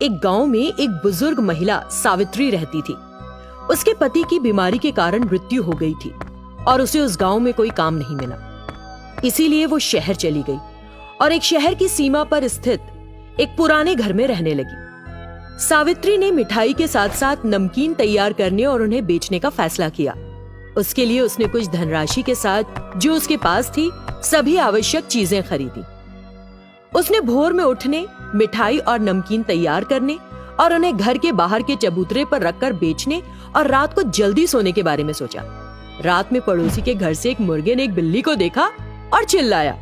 एक गांव में एक बुजुर्ग महिला सावित्री रहती थी। उसके पति की बीमारी के कारण मृत्यु हो गई थी और उसे उस गांव में कोई काम नहीं मिला। इसीलिए वो शहर चली गई और एक शहर की सीमा पर स्थित एक पुराने घर में रहने लगी। सावित्री ने मिठाई के साथ साथ नमकीन तैयार करने और उन्हें बेचने का फैसला किया। उसके लिए उसने कुछ धनराशि के साथ जो उसके पास थी सभी आवश्यक चीजें खरीदी। उसने भोर में उठने, मिठाई और नमकीन तैयार करने और उन्हें घर के बाहर के चबूतरे पर रखकर बेचने और रात को जल्दी सोने के बारे में सोचा। रात में पड़ोसी के घर से एक मुर्गे ने एक बिल्ली को देखा और चिल्लाया।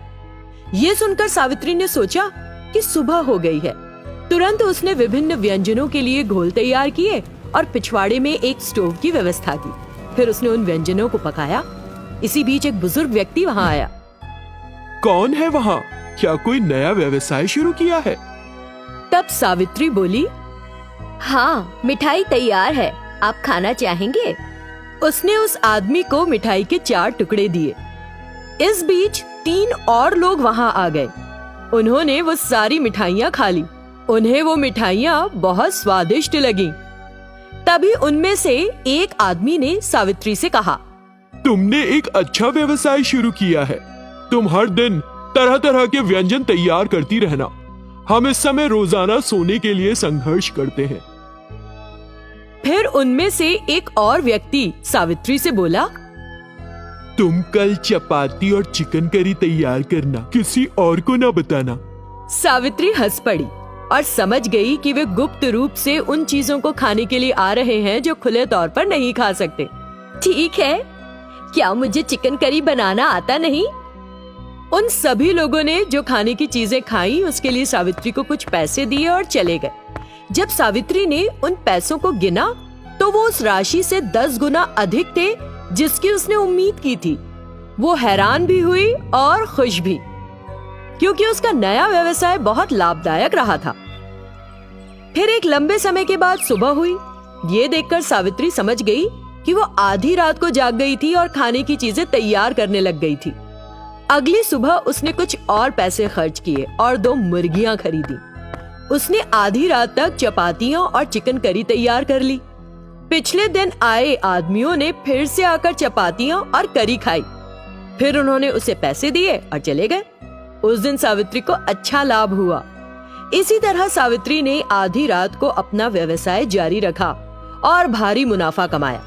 ये सुनकर सावित्री ने सोचा कि सुबह हो गई है। तुरंत उसने विभिन्न व्यंजनों के लिए घोल तैयार किए और पिछवाड़े में एक स्टोव की व्यवस्था की। फिर उसने उन व्यंजनों को पकाया। इसी बीच एक बुजुर्ग व्यक्ति वहाँ आया। कौन है वहाँ? क्या कोई नया व्यवसाय शुरू किया है? तब सावित्री बोली, हाँ, मिठाई तैयार है, आप खाना चाहेंगे? उसने उस आदमी को मिठाई के 4 टुकड़े दिए। इस बीच 3 और लोग वहाँ आ गए। उन्होंने वो सारी मिठाइयाँ खा ली। उन्हें वो मिठाइयाँ बहुत स्वादिष्ट लगीं। तभी उनमें से एक आदमी ने सावित्री से कहा, तुमने एक अच्छा व्यवसाय शुरू किया है। तुम हर दिन तरह तरह के व्यंजन तैयार करती रहना। हम इस समय रोजाना सोने के लिए संघर्ष करते हैं। फिर उनमें से एक और व्यक्ति सावित्री से बोला, तुम कल चपाती और चिकन करी तैयार करना, किसी और को ना बताना। सावित्री हंस पड़ी और समझ गई कि वे गुप्त रूप से उन चीजों को खाने के लिए आ रहे हैं जो खुले तौर पर नहीं खा सकते। ठीक है, क्या मुझे चिकन करी बनाना आता नहीं? उन सभी लोगों ने जो खाने की चीजें खाई उसके लिए सावित्री को कुछ पैसे दिए और चले गए। जब सावित्री ने उन पैसों को गिना तो वो उस राशि से 10 गुना अधिक थे जिसकी उसने उम्मीद की थी। वो हैरान भी हुई और खुश भी, क्योंकि उसका नया व्यवसाय बहुत लाभदायक रहा था। फिर एक लंबे समय के बाद सुबह हुई। ये देखकर सावित्री समझ गई कि वो आधी रात को जाग गई थी और खाने की चीजें तैयार करने लग गई थी। अगली सुबह उसने कुछ और पैसे खर्च किए और 2 मुर्गियां खरीदी। उसने आधी रात तक चपातियां और चिकन करी तैयार कर ली। पिछले दिन आए आदमियों ने फिर से आकर चपातियां और करी खाई। फिर उन्होंने उसे पैसे दिए और चले गए। उस दिन सावित्री को अच्छा लाभ हुआ। इसी तरह सावित्री ने आधी रात को अपना व्यवसाय जारी रखा और भारी मुनाफा कमाया।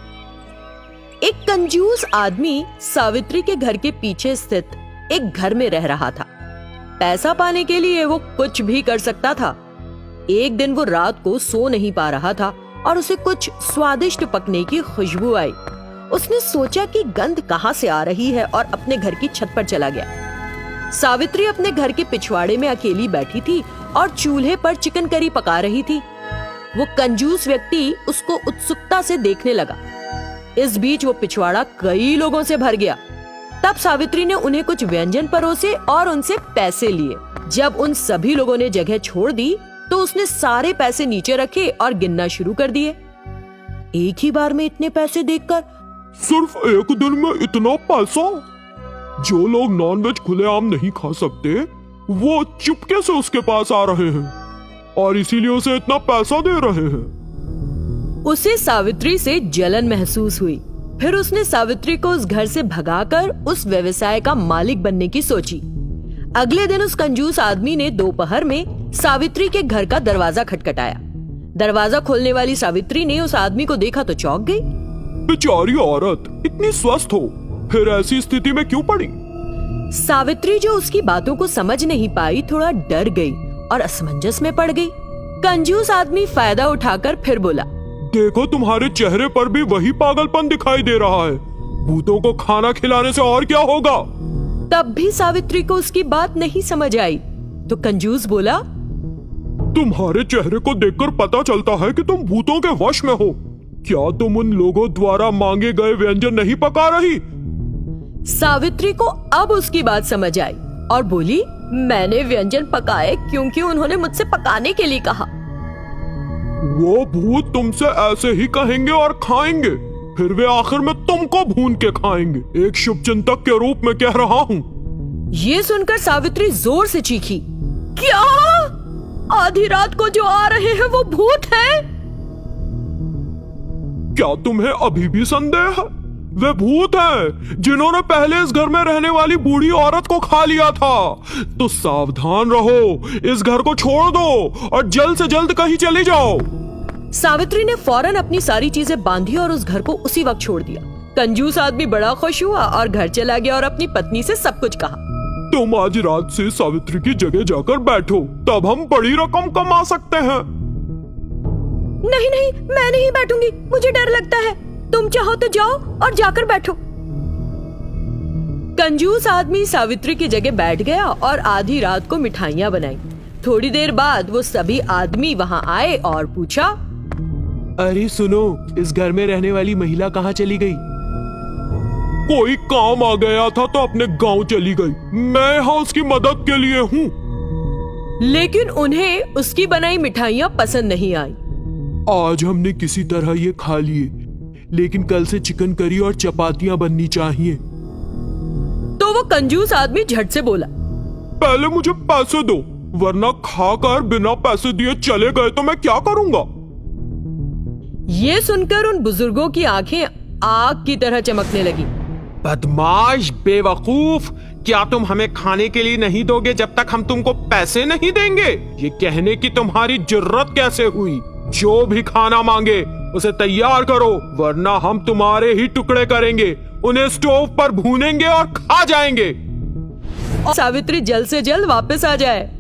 एक कंजूस आदमी सावित्री के घर के पीछे स्थित एक घर में रह रहा था। पैसा पाने के लिए वो कुछ भी कर सकता था। एक दिन वो रात को सो नहीं पा रहा था और उसे कुछ स्वादिष्ट पकने की खुशबू आई। उसने सोचा कि गंध कहाँ से आ रही है और अपने घर की छत पर चला गया। सावित्री अपने घर के पिछवाड़े में अकेली बैठी थी और चूल्हे पर चिकन करी पका रही थी। वो कंजूस व्यक्ति उसको उत्सुकता से देखने लगा। इस बीच वो पिछवाड़ा कई लोगों से भर गया। तब सावित्री ने उन्हें कुछ व्यंजन परोसे और उनसे पैसे लिए। जब उन सभी लोगों ने जगह छोड़ दी तो उसने सारे पैसे नीचे रखे और गिनना शुरू कर दिए। एक ही बार में इतने पैसे देखकर, सिर्फ एक दिन में इतना पैसा? जो लोग नॉनवेज खुलेआम नहीं खा सकते वो चुपके से उसके पास आ रहे हैं और इसीलिए उसे इतना पैसा दे रहे हैं। उसे सावित्री से जलन महसूस हुई। फिर उसने सावित्री को उस घर से भगाकर उस व्यवसाय का मालिक बनने की सोची। अगले दिन उस कंजूस आदमी ने दोपहर में सावित्री के घर का दरवाजा खटखटाया। दरवाजा खोलने वाली सावित्री ने उस आदमी को देखा तो चौंक गई। बेचारी औरत, इतनी स्वस्थ हो, फिर ऐसी स्थिति में क्यों पड़ी? सावित्री जो उसकी बातों को समझ नहीं पाई, थोड़ा डर गई और असमंजस में पड़ गई। कंजूस आदमी फायदा उठाकर फिर बोला, देखो, तुम्हारे चेहरे पर भी वही पागलपन दिखाई दे रहा है। भूतों को खाना खिलाने से और क्या होगा? तब भी सावित्री को उसकी बात नहीं समझ आई तो कंजूस बोला, तुम्हारे चेहरे को देखकर पता चलता है कि तुम भूतों के वश में हो। क्या तुम उन लोगों द्वारा मांगे गए व्यंजन नहीं पका रही? सावित्री को अब उसकी बात समझ आई और बोली, मैंने व्यंजन पकाए क्योंकि उन्होंने मुझसे पकाने के लिए कहा। वो भूत तुमसे ऐसे ही कहेंगे और खाएंगे, फिर वे आखिर में तुमको भून के खाएंगे। एक शुभचिंतक के रूप में कह रहा हूँ। ये सुनकर सावित्री जोर से चीखी, क्या? आधी रात को जो आ रहे हैं वो भूत हैं। क्या तुम्हें अभी भी संदेह है? वे भूत हैं जिन्होंने पहले इस घर में रहने वाली बूढ़ी औरत को खा लिया था। तो सावधान रहो, इस घर को छोड़ दो और जल्द से जल्द कहीं चले जाओ। सावित्री ने फौरन अपनी सारी चीजें बांधी और उस घर को उसी वक्त छोड़ दिया। कंजूस आदमी बड़ा खुश हुआ और घर चला गया और अपनी पत्नी से सब कुछ कहा। तुम आज रात से सावित्री की जगह जाकर बैठो, तब हम बड़ी रकम कमा सकते हैं। नहीं नहीं, मैं नहीं बैठूंगी, मुझे डर लगता है। तुम चाहो तो जाओ और जाकर बैठो। कंजूस आदमी सावित्री की जगह बैठ गया और आधी रात को मिठाइयाँ बनाई। थोड़ी देर बाद वो सभी आदमी वहाँ आए और पूछा, अरे सुनो, इस घर में रहने वाली महिला कहाँ चली गई? कोई काम आ गया था तो अपने गांव चली गई। मैं यहाँ उसकी मदद के लिए हूँ। लेकिन उन्हें उसकी बनाई मिठाइयाँ पसंद नहीं आई। आज हमने किसी तरह ये खा लिए, लेकिन कल से चिकन करी और चपातियाँ बननी चाहिए। तो वो कंजूस आदमी झट से बोला, पहले मुझे पैसे दो, वरना खाकर बिना पैसे दिए चले गए तो मैं क्या करूँगा? ये सुनकर उन बुजुर्गों की आंखें आग की तरह चमकने लगी। बदमाश, बेवकूफ, क्या तुम हमें खाने के लिए नहीं दोगे जब तक हम तुमको पैसे नहीं देंगे? ये कहने की तुम्हारी जुर्रत कैसे हुई? जो भी खाना मांगे उसे तैयार करो, वरना हम तुम्हारे ही टुकड़े करेंगे, उन्हें स्टोव पर भूनेंगे और खा जाएंगे। और सावित्री जल्द से जल्द वापस आ जाए।